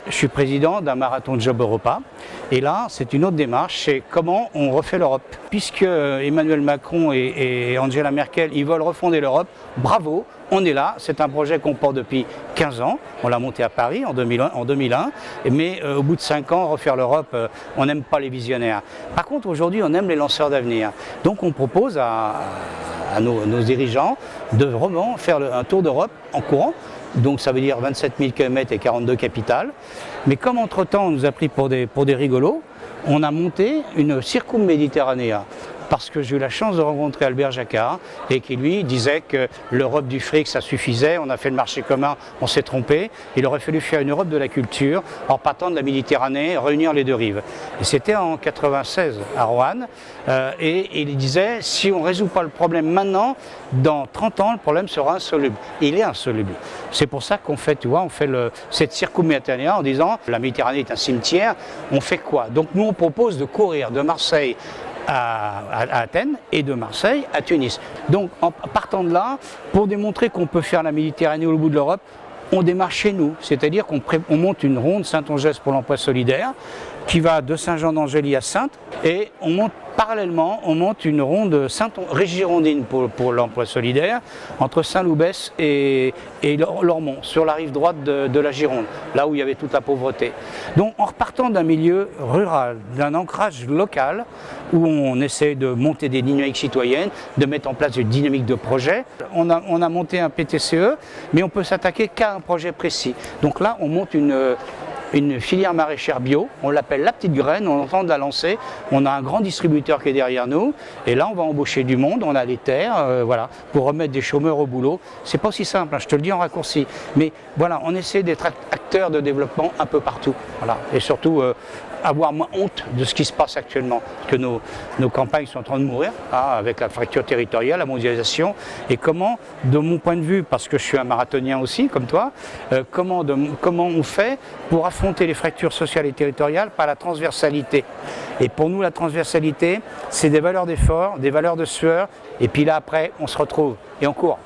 Je suis président d'un marathon de Job Europa et là c'est une autre démarche, c'est comment on refait l'Europe. Puisque Emmanuel Macron et Angela Merkel ils veulent refonder l'Europe, bravo, on est là, c'est un projet qu'on porte depuis 15 ans, on l'a monté à Paris en 2001 mais au bout de 5 ans, refaire l'Europe, on n'aime pas les visionnaires. Par contre aujourd'hui on aime les lanceurs d'avenir, donc on propose à nos dirigeants de vraiment faire un tour d'Europe en courant. Donc ça veut dire 27 000 km et 42 capitales. Mais comme entre-temps on nous a pris pour des rigolos, on a monté une Circumméditerranea. Parce que j'ai eu la chance de rencontrer Albert Jacquard et qui lui disait que l'Europe du fric ça suffisait, on a fait le marché commun, on s'est trompé, il aurait fallu faire une Europe de la culture en partant de la Méditerranée, réunir les deux rives. Et c'était en 96 à Roanne et il disait si on ne résout pas le problème maintenant, dans 30 ans le problème sera insoluble. Et il est insoluble. C'est pour ça qu'on fait, tu vois, on fait cette Circumméditerranea en disant la Méditerranée est un cimetière, on fait quoi? Donc nous on propose de courir de Marseille à Athènes et de Marseille à Tunis. Donc en partant de là, pour démontrer qu'on peut faire la Méditerranée au bout de l'Europe, on démarre chez nous, c'est-à-dire qu'on monte une ronde Saint-Ongès pour l'emploi solidaire qui va de Saint-Jean-d'Angély à Saintes et on monte parallèlement, on monte une ronde Régirondine pour l'emploi solidaire entre Saint-Loubès et Lormont, sur la rive droite de la Gironde, là où il y avait toute la pauvreté. Donc en repartant d'un milieu rural, d'un ancrage local, où on essaie de monter des dynamiques citoyennes, de mettre en place une dynamique de projet. On a monté un PTCE, mais on peut s'attaquer qu'à un projet précis. Donc là, on monte une filière maraîchère bio, on l'appelle la petite graine, on entend de la lancer, on a un grand distributeur qui est derrière nous, et là on va embaucher du monde, on a les terres, voilà, pour remettre des chômeurs au boulot. C'est pas aussi simple, hein, je te le dis en raccourci, mais voilà, on essaie d'être acteur de développement un peu partout, voilà, et surtout avoir moins honte de ce qui se passe actuellement, parce que nos campagnes sont en train de mourir, hein, avec la fracture territoriale, la mondialisation, et comment, de mon point de vue, parce que je suis un marathonien aussi, comme toi, comment on fait pour affronter les fractures sociales et territoriales par la transversalité. Et pour nous, la transversalité, c'est des valeurs d'effort, des valeurs de sueur, et puis là, après, on se retrouve, et on court.